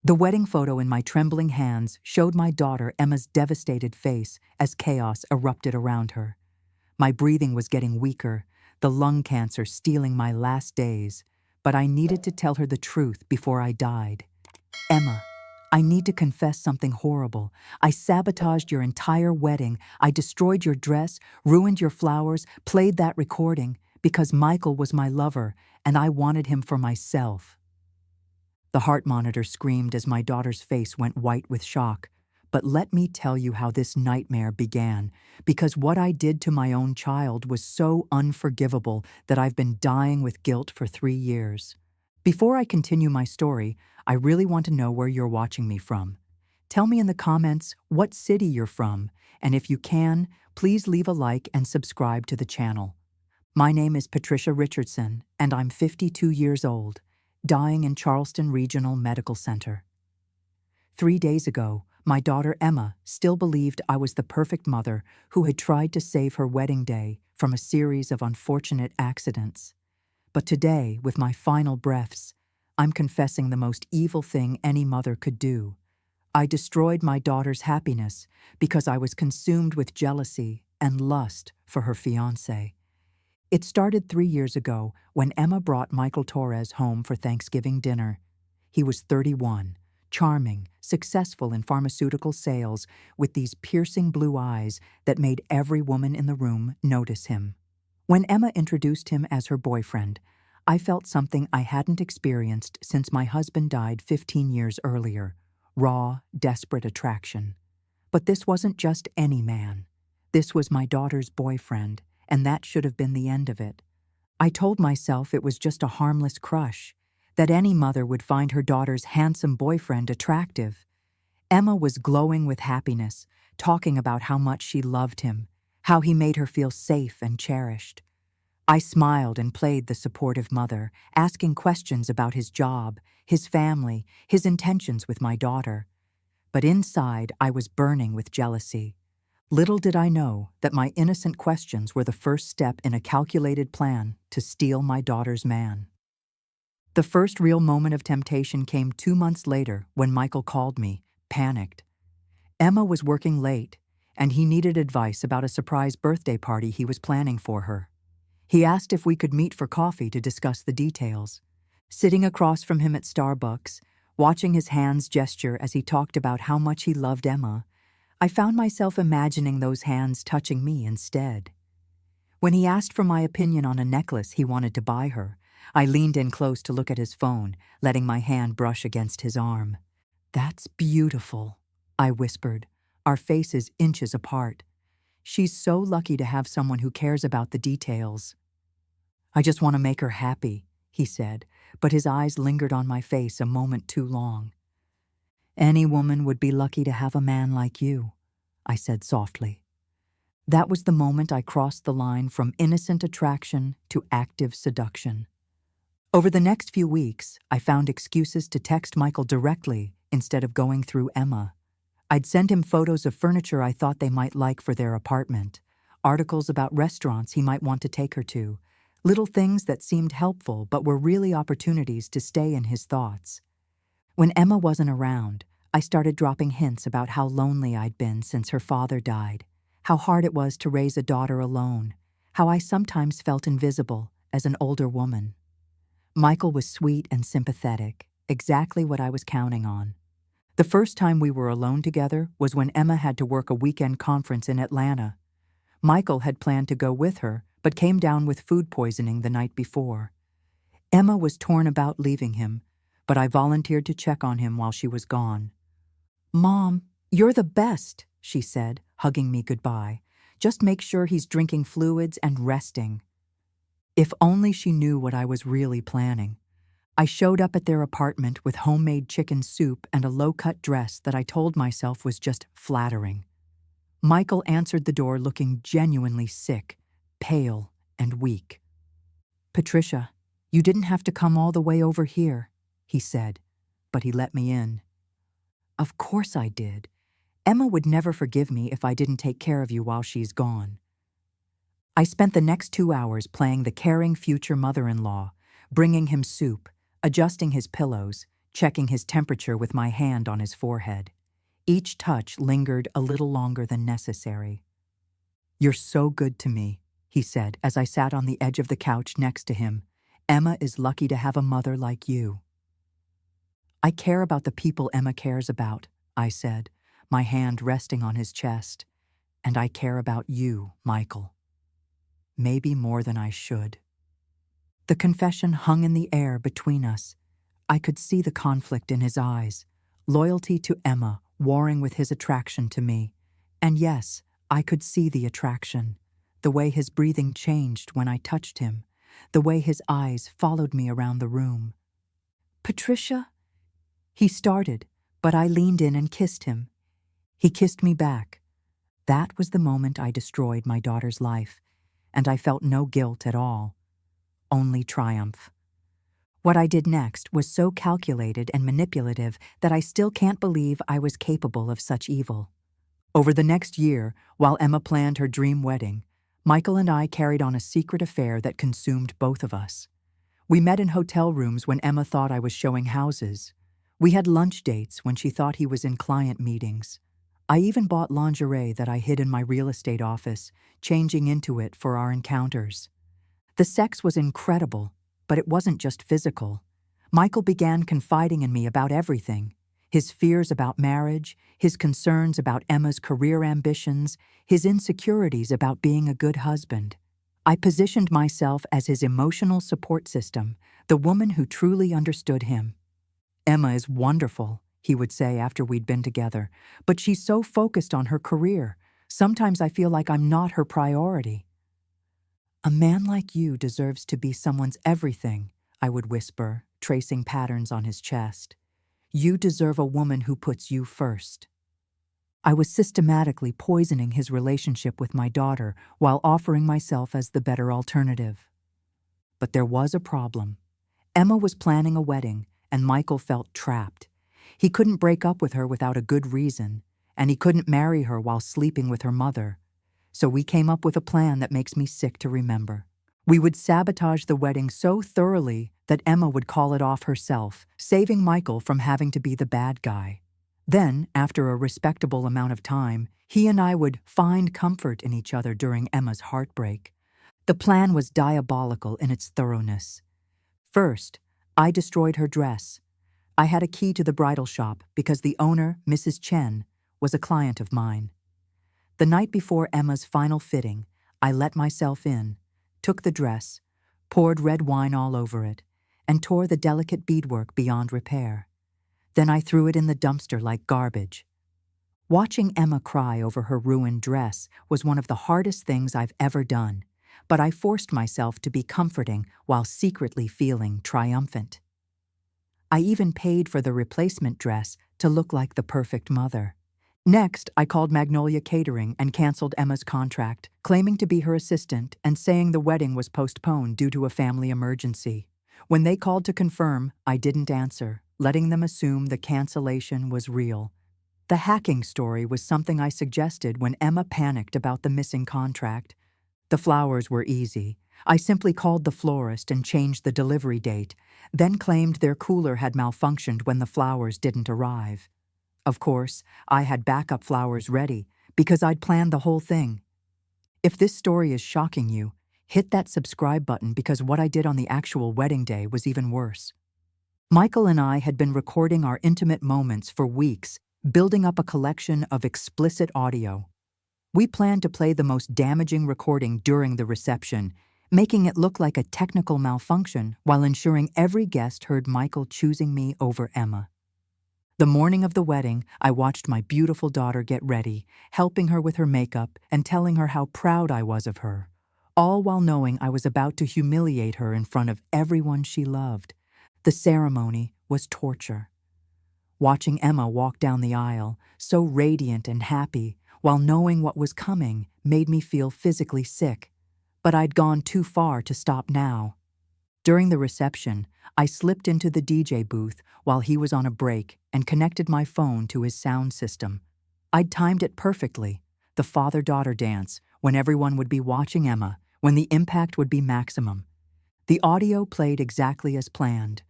The wedding photo in my trembling hands showed my daughter Emma's devastated face as chaos erupted around her. My breathing was getting weaker, the lung cancer stealing my last days, but I needed to tell her the truth before I died. Emma, I need to confess something horrible. I sabotaged your entire wedding. I destroyed your dress, ruined your flowers, played that recording because Michael was my lover and I wanted him for myself. The heart monitor screamed as my daughter's face went white with shock. But let me tell you how this nightmare began, because what I did to my own child was so unforgivable that I've been dying with guilt for 3 years. Before I continue my story, I really want to know where you're watching me from. Tell me in the comments what city you're from, and if you can, please leave a like and subscribe to the channel. My name is Patricia Richardson, and I'm 52 years old, dying in Charleston Regional Medical Center. 3 days ago, my daughter Emma still believed I was the perfect mother who had tried to save her wedding day from a series of unfortunate accidents. But today, with my final breaths, I'm confessing the most evil thing any mother could do. I destroyed my daughter's happiness because I was consumed with jealousy and lust for her fiancé. It started 3 years ago when Emma brought Michael Torres home for Thanksgiving dinner. He was 31. Charming, successful in pharmaceutical sales, with these piercing blue eyes that made every woman in the room notice him. When Emma introduced him as her boyfriend, I felt something I hadn't experienced since my husband died 15 years earlier: raw, desperate attraction. But this wasn't just any man. This was my daughter's boyfriend, and that should have been the end of it. I told myself it was just a harmless crush, that any mother would find her daughter's handsome boyfriend attractive. Emma was glowing with happiness, talking about how much she loved him, how he made her feel safe and cherished. I smiled and played the supportive mother, asking questions about his job, his family, his intentions with my daughter. But inside, I was burning with jealousy. Little did I know that my innocent questions were the first step in a calculated plan to steal my daughter's man. The first real moment of temptation came 2 months later when Michael called me, panicked. Emma was working late, and he needed advice about a surprise birthday party he was planning for her. He asked if we could meet for coffee to discuss the details. Sitting across from him at Starbucks, watching his hands gesture as he talked about how much he loved Emma, I found myself imagining those hands touching me instead. When he asked for my opinion on a necklace he wanted to buy her, I leaned in close to look at his phone, letting my hand brush against his arm. "That's beautiful," I whispered, our faces inches apart. "She's so lucky to have someone who cares about the details." "I just want to make her happy," he said, but his eyes lingered on my face a moment too long. "Any woman would be lucky to have a man like you," I said softly. That was the moment I crossed the line from innocent attraction to active seduction. Over the next few weeks, I found excuses to text Michael directly instead of going through Emma. I'd send him photos of furniture I thought they might like for their apartment, articles about restaurants he might want to take her to, little things that seemed helpful but were really opportunities to stay in his thoughts. When Emma wasn't around, I started dropping hints about how lonely I'd been since her father died, how hard it was to raise a daughter alone, how I sometimes felt invisible as an older woman. Michael was sweet and sympathetic, exactly what I was counting on. The first time we were alone together was when Emma had to work a weekend conference in Atlanta. Michael had planned to go with her, but came down with food poisoning the night before. Emma was torn about leaving him, but I volunteered to check on him while she was gone. "Mom, you're the best," she said, hugging me goodbye. "Just make sure he's drinking fluids and resting." If only she knew what I was really planning. I showed up at their apartment with homemade chicken soup and a low-cut dress that I told myself was just flattering. Michael answered the door looking genuinely sick, pale, and weak. "Patricia, you didn't have to come all the way over here," he said, but he let me in. "Of course I did. Emma would never forgive me if I didn't take care of you while she's gone." I spent the next 2 hours playing the caring future mother-in-law, bringing him soup, adjusting his pillows, checking his temperature with my hand on his forehead. Each touch lingered a little longer than necessary. "You're so good to me," he said as I sat on the edge of the couch next to him. "Emma is lucky to have a mother like you." "I care about the people Emma cares about," I said, my hand resting on his chest. "And I care about you, Michael. Maybe more than I should." The confession hung in the air between us. I could see the conflict in his eyes, loyalty to Emma warring with his attraction to me. And yes, I could see the attraction, the way his breathing changed when I touched him, the way his eyes followed me around the room. "Patricia?" He started, but I leaned in and kissed him. He kissed me back. That was the moment I destroyed my daughter's life, and I felt no guilt at all, only triumph. What I did next was so calculated and manipulative that I still can't believe I was capable of such evil. Over the next year, while Emma planned her dream wedding, Michael and I carried on a secret affair that consumed both of us. We met in hotel rooms when Emma thought I was showing houses. We had lunch dates when she thought he was in client meetings. I even bought lingerie that I hid in my real estate office, changing into it for our encounters. The sex was incredible, but it wasn't just physical. Michael began confiding in me about everything: his fears about marriage, his concerns about Emma's career ambitions, his insecurities about being a good husband. I positioned myself as his emotional support system, the woman who truly understood him. "Emma is wonderful," he would say after we'd been together, "but she's so focused on her career. Sometimes I feel like I'm not her priority." "A man like you deserves to be someone's everything," I would whisper, tracing patterns on his chest. "You deserve a woman who puts you first." I was systematically poisoning his relationship with my daughter while offering myself as the better alternative. But there was a problem. Emma was planning a wedding, and Michael felt trapped. He couldn't break up with her without a good reason, and he couldn't marry her while sleeping with her mother. So we came up with a plan that makes me sick to remember. We would sabotage the wedding so thoroughly that Emma would call it off herself, saving Michael from having to be the bad guy. Then, after a respectable amount of time, he and I would find comfort in each other during Emma's heartbreak. The plan was diabolical in its thoroughness. First, I destroyed her dress. I had a key to the bridal shop because the owner, Mrs. Chen, was a client of mine. The night before Emma's final fitting, I let myself in, took the dress, poured red wine all over it, and tore the delicate beadwork beyond repair. Then I threw it in the dumpster like garbage. Watching Emma cry over her ruined dress was one of the hardest things I've ever done, but I forced myself to be comforting while secretly feeling triumphant. I even paid for the replacement dress to look like the perfect mother. Next, I called Magnolia Catering and canceled Emma's contract, claiming to be her assistant and saying the wedding was postponed due to a family emergency. When they called to confirm, I didn't answer, letting them assume the cancellation was real. The hacking story was something I suggested when Emma panicked about the missing contract. The flowers were easy. I simply called the florist and changed the delivery date, then claimed their cooler had malfunctioned when the flowers didn't arrive. Of course, I had backup flowers ready because I'd planned the whole thing. If this story is shocking you, hit that subscribe button because what I did on the actual wedding day was even worse. Michael and I had been recording our intimate moments for weeks, building up a collection of explicit audio. We planned to play the most damaging recording during the reception, making it look like a technical malfunction while ensuring every guest heard Michael choosing me over Emma. The morning of the wedding, I watched my beautiful daughter get ready, helping her with her makeup and telling her how proud I was of her, all while knowing I was about to humiliate her in front of everyone she loved. The ceremony was torture. Watching Emma walk down the aisle, so radiant and happy, while knowing what was coming, made me feel physically sick. But I'd gone too far to stop now. During the reception, I slipped into the DJ booth while he was on a break and connected my phone to his sound system. I'd timed it perfectly, the father-daughter dance, when everyone would be watching Emma, when the impact would be maximum. The audio played exactly as planned.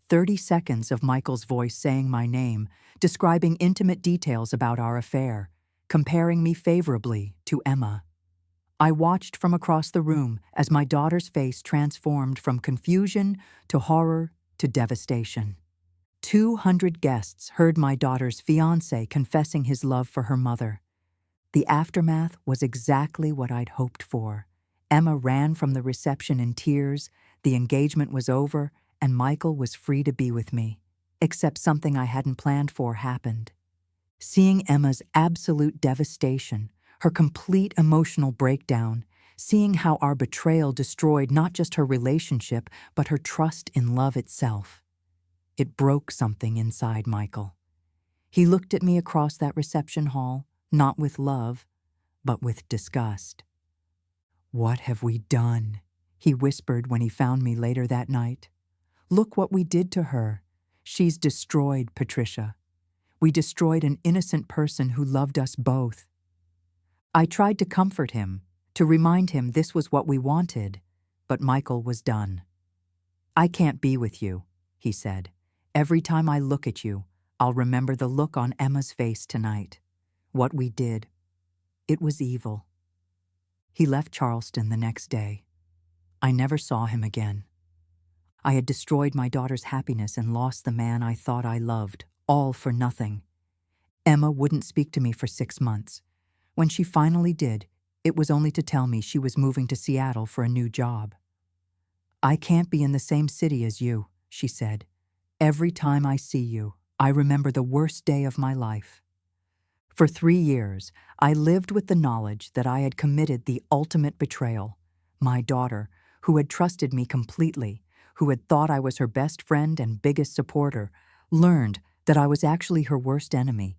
30 seconds of Michael's voice saying my name, describing intimate details about our affair, comparing me favorably to Emma. I watched from across the room as my daughter's face transformed from confusion to horror to devastation. 200 guests heard my daughter's fiancé confessing his love for her mother. The aftermath was exactly what I'd hoped for. Emma ran from the reception in tears, the engagement was over, and Michael was free to be with me. Except something I hadn't planned for happened. Seeing Emma's absolute devastation, her complete emotional breakdown, seeing how our betrayal destroyed not just her relationship, but her trust in love itself. It broke something inside Michael. He looked at me across that reception hall, not with love, but with disgust. "What have we done?" he whispered when he found me later that night. "Look what we did to her. She's destroyed, Patricia. We destroyed an innocent person who loved us both." I tried to comfort him, to remind him this was what we wanted, but Michael was done. "I can't be with you," he said. "Every time I look at you, I'll remember the look on Emma's face tonight. What we did. It was evil." He left Charleston the next day. I never saw him again. I had destroyed my daughter's happiness and lost the man I thought I loved, all for nothing. Emma wouldn't speak to me for 6 months. When she finally did, it was only to tell me she was moving to Seattle for a new job. "I can't be in the same city as you," she said. "Every time I see you, I remember the worst day of my life." For 3 years, I lived with the knowledge that I had committed the ultimate betrayal. My daughter, who had trusted me completely, who had thought I was her best friend and biggest supporter, learned that I was actually her worst enemy.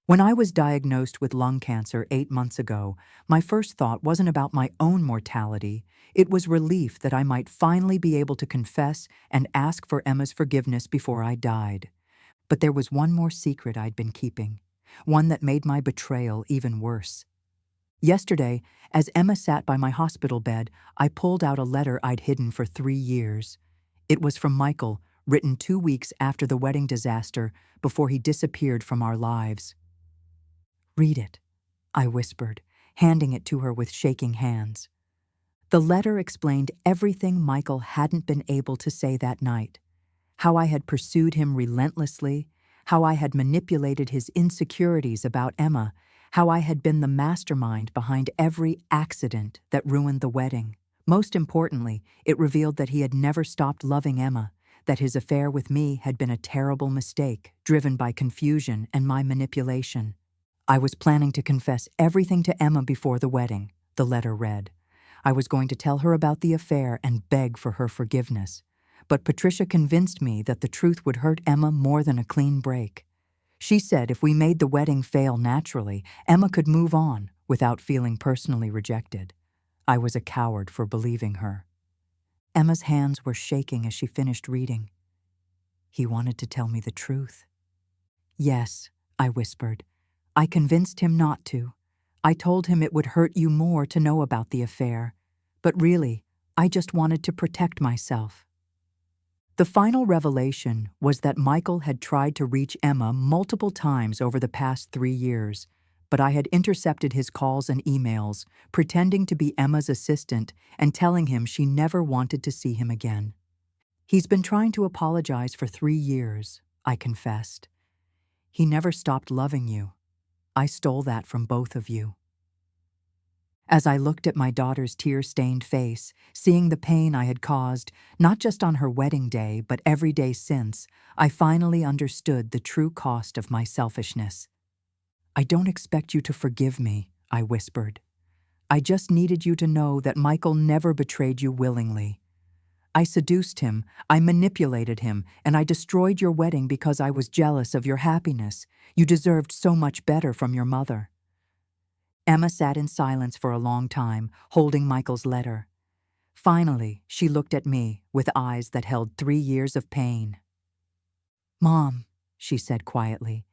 When I was diagnosed with lung cancer 8 months ago, my first thought wasn't about my own mortality. It was relief that I might finally be able to confess and ask for Emma's forgiveness before I died. But there was one more secret I'd been keeping, one that made my betrayal even worse. Yesterday, as Emma sat by my hospital bed, I pulled out a letter I'd hidden for 3 years. It was from Michael, written 2 weeks after the wedding disaster, before he disappeared from our lives. "Read it," I whispered, handing it to her with shaking hands. The letter explained everything Michael hadn't been able to say that night. How I had pursued him relentlessly, how I had manipulated his insecurities about Emma, how I had been the mastermind behind every accident that ruined the wedding. Most importantly, it revealed that he had never stopped loving Emma, that his affair with me had been a terrible mistake, driven by confusion and my manipulation. "I was planning to confess everything to Emma before the wedding," the letter read. "I was going to tell her about the affair and beg for her forgiveness. But Patricia convinced me that the truth would hurt Emma more than a clean break. She said if we made the wedding fail naturally, Emma could move on without feeling personally rejected. I was a coward for believing her." Emma's hands were shaking as she finished reading. "He wanted to tell me the truth." "Yes," I whispered. "I convinced him not to. I told him it would hurt you more to know about the affair. But really, I just wanted to protect myself." The final revelation was that Michael had tried to reach Emma multiple times over the past 3 years, but I had intercepted his calls and emails, pretending to be Emma's assistant and telling him she never wanted to see him again. "He's been trying to apologize for 3 years," I confessed. "He never stopped loving you. I stole that from both of you." As I looked at my daughter's tear-stained face, seeing the pain I had caused, not just on her wedding day, but every day since, I finally understood the true cost of my selfishness. "I don't expect you to forgive me," I whispered. "I just needed you to know that Michael never betrayed you willingly. I seduced him, I manipulated him, and I destroyed your wedding because I was jealous of your happiness. You deserved so much better from your mother." Emma sat in silence for a long time, holding Michael's letter. Finally, she looked at me with eyes that held 3 years of pain. "Mom," she said quietly,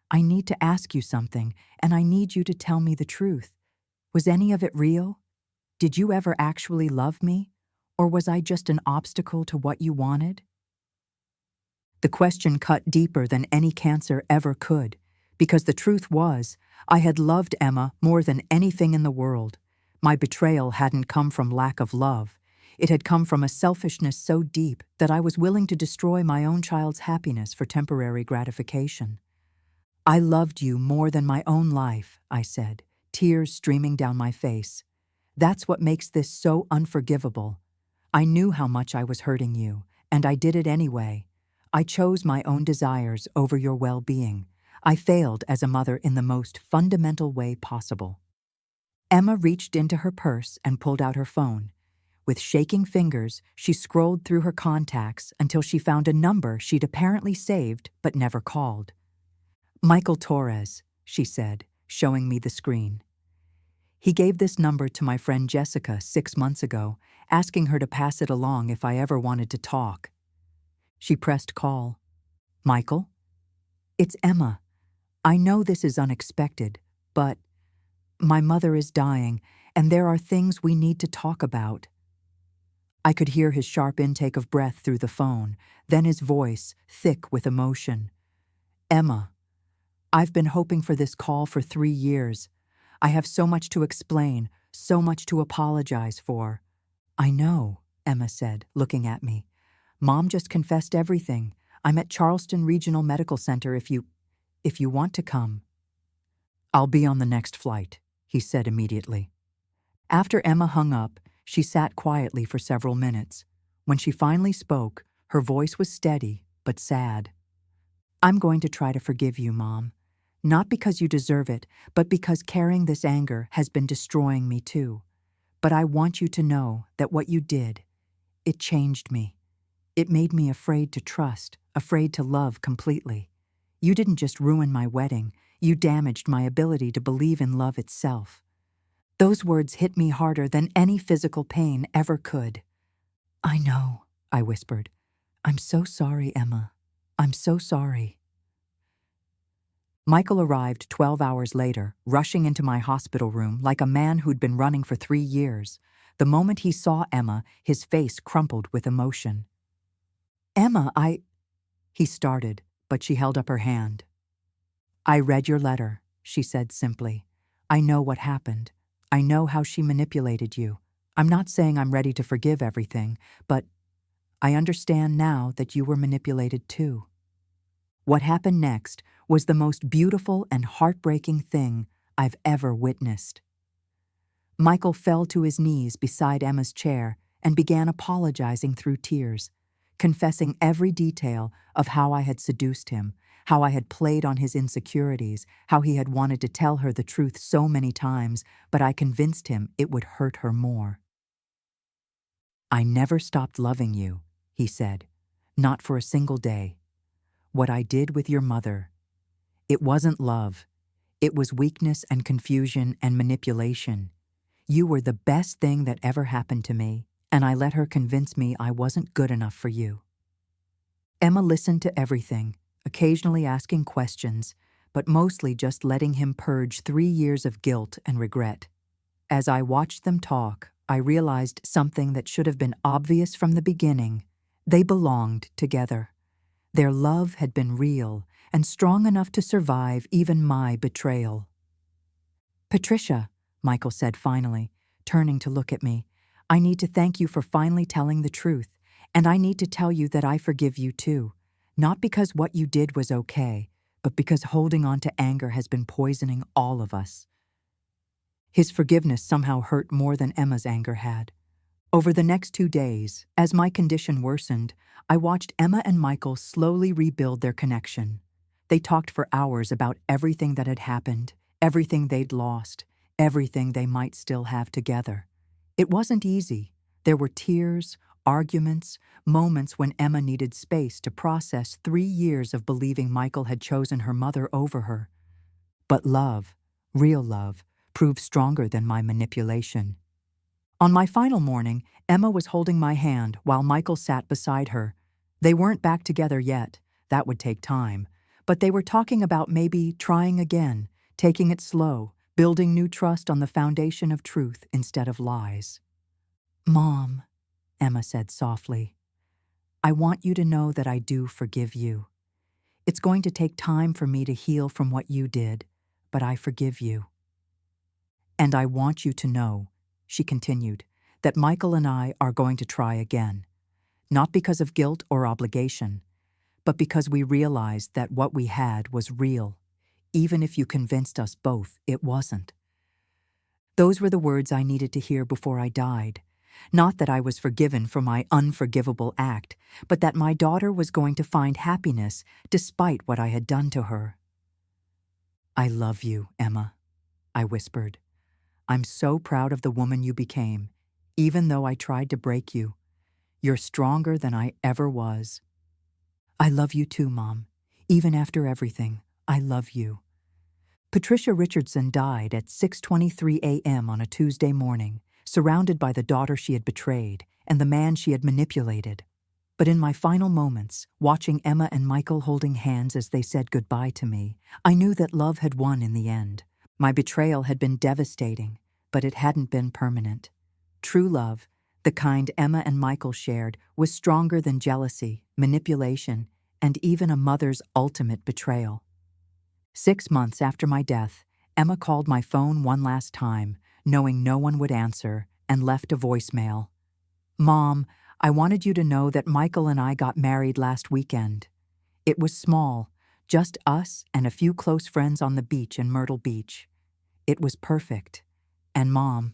"I need to ask you something, and I need you to tell me the truth. Was any of it real? Did you ever actually love me? Or was I just an obstacle to what you wanted?" The question cut deeper than any cancer ever could, because the truth was, I had loved Emma more than anything in the world. My betrayal hadn't come from lack of love. It had come from a selfishness so deep that I was willing to destroy my own child's happiness for temporary gratification. I loved you more than my own life, I said, tears streaming down my face. That's what makes this so unforgivable. I knew how much I was hurting you, and I did it anyway. I chose my own desires over your well-being. I failed as a mother in the most fundamental way possible. Emma reached into her purse and pulled out her phone. With shaking fingers, she scrolled through her contacts until she found a number she'd apparently saved but never called. Michael Torres, she said, showing me the screen. He gave this number to my friend Jessica 6 months ago, asking her to pass it along if I ever wanted to talk. She pressed call. Michael? It's Emma. I know this is unexpected, but my mother is dying, and there are things we need to talk about. I could hear his sharp intake of breath through the phone, then his voice, thick with emotion. Emma, I've been hoping for this call for 3 years. I have so much to explain, so much to apologize for. I know, Emma said, looking at me. Mom just confessed everything. I'm at Charleston Regional Medical Center if you want to come. I'll be on the next flight, he said immediately. After Emma hung up, she sat quietly for several minutes. When she finally spoke, her voice was steady but sad. I'm going to try to forgive you, Mom. Not because you deserve it, but because carrying this anger has been destroying me too. But I want you to know that what you did, it changed me. It made me afraid to trust, afraid to love completely. You didn't just ruin my wedding, you damaged my ability to believe in love itself. Those words hit me harder than any physical pain ever could. I know, I whispered. I'm so sorry, Emma. I'm so sorry. Michael arrived 12 hours later, rushing into my hospital room like a man who'd been running for 3 years. The moment he saw Emma, his face crumpled with emotion. Emma, He started, but she held up her hand. I read your letter, she said simply. I know what happened. I know how she manipulated you. I'm not saying I'm ready to forgive everything, but I understand now that you were manipulated too. What happened next was the most beautiful and heartbreaking thing I've ever witnessed. Michael fell to his knees beside Emma's chair and began apologizing through tears, confessing every detail of how I had seduced him, how I had played on his insecurities, how he had wanted to tell her the truth so many times, but I convinced him it would hurt her more. I never stopped loving you, he said, not for a single day. What I did with your mother, it wasn't love. It was weakness and confusion and manipulation. You were the best thing that ever happened to me, and I let her convince me I wasn't good enough for you. Emma listened to everything, occasionally asking questions, but mostly just letting him purge 3 years of guilt and regret. As I watched them talk, I realized something that should have been obvious from the beginning. They belonged together. Their love had been real and strong enough to survive even my betrayal. Patricia, Michael said finally, turning to look at me, I need to thank you for finally telling the truth, and I need to tell you that I forgive you too, not because what you did was okay, but because holding on to anger has been poisoning all of us. His forgiveness somehow hurt more than Emma's anger had. Over the next 2 days, as my condition worsened, I watched Emma and Michael slowly rebuild their connection. They talked for hours about everything that had happened, everything they'd lost, everything they might still have together. It wasn't easy. There were tears, arguments, moments when Emma needed space to process 3 years of believing Michael had chosen her mother over her. But love, real love, proved stronger than my manipulation. On my final morning, Emma was holding my hand while Michael sat beside her. They weren't back together yet. That would take time. But they were talking about maybe trying again, taking it slow, building new trust on the foundation of truth instead of lies. Mom, Emma said softly, I want you to know that I do forgive you. It's going to take time for me to heal from what you did, but I forgive you. And I want you to know," she continued, "that Michael and I are going to try again, not because of guilt or obligation, but because we realized that what we had was real, even if you convinced us both it wasn't." Those were the words I needed to hear before I died. Not that I was forgiven for my unforgivable act, but that my daughter was going to find happiness despite what I had done to her. "I love you, Emma," I whispered. "I'm so proud of the woman you became, even though I tried to break you. You're stronger than I ever was." "I love you too, Mom. Even after everything, I love you." Patricia Richardson died at 6:23 a.m. on a Tuesday morning, surrounded by the daughter she had betrayed and the man she had manipulated. But in my final moments, watching Emma and Michael holding hands as they said goodbye to me, I knew that love had won in the end. My betrayal had been devastating, but it hadn't been permanent. True love, the kind Emma and Michael shared, was stronger than jealousy, manipulation, and even a mother's ultimate betrayal. 6 months after my death, Emma called my phone one last time, knowing no one would answer, and left a voicemail. "Mom, I wanted you to know that Michael and I got married last weekend. It was small, just us and a few close friends on the beach in Myrtle Beach. It was perfect. And Mom,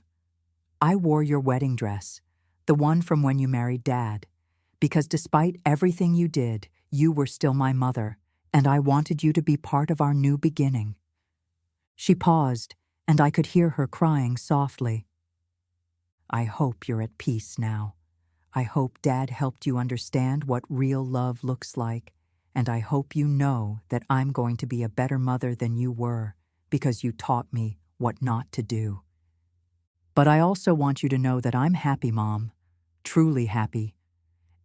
I wore your wedding dress, the one from when you married Dad, because despite everything you did, you were still my mother, and I wanted you to be part of our new beginning." She paused, and I could hear her crying softly. "I hope you're at peace now. I hope Dad helped you understand what real love looks like, and I hope you know that I'm going to be a better mother than you were, because you taught me what not to do. But I also want you to know that I'm happy, Mom, truly happy.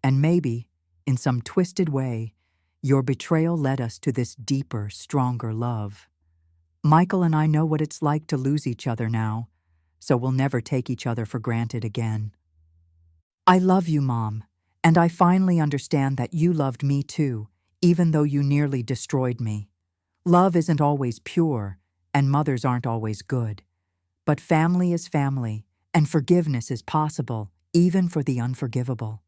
And maybe, in some twisted way, your betrayal led us to this deeper, stronger love. Michael and I know what it's like to lose each other now, so we'll never take each other for granted again. I love you, Mom, and I finally understand that you loved me too, even though you nearly destroyed me. Love isn't always pure, and mothers aren't always good. But family is family, and forgiveness is possible, even for the unforgivable.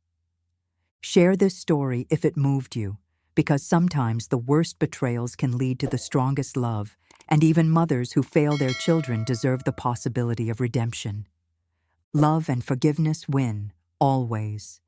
Share this story if it moved you, because sometimes the worst betrayals can lead to the strongest love, and even mothers who fail their children deserve the possibility of redemption. Love and forgiveness win, always.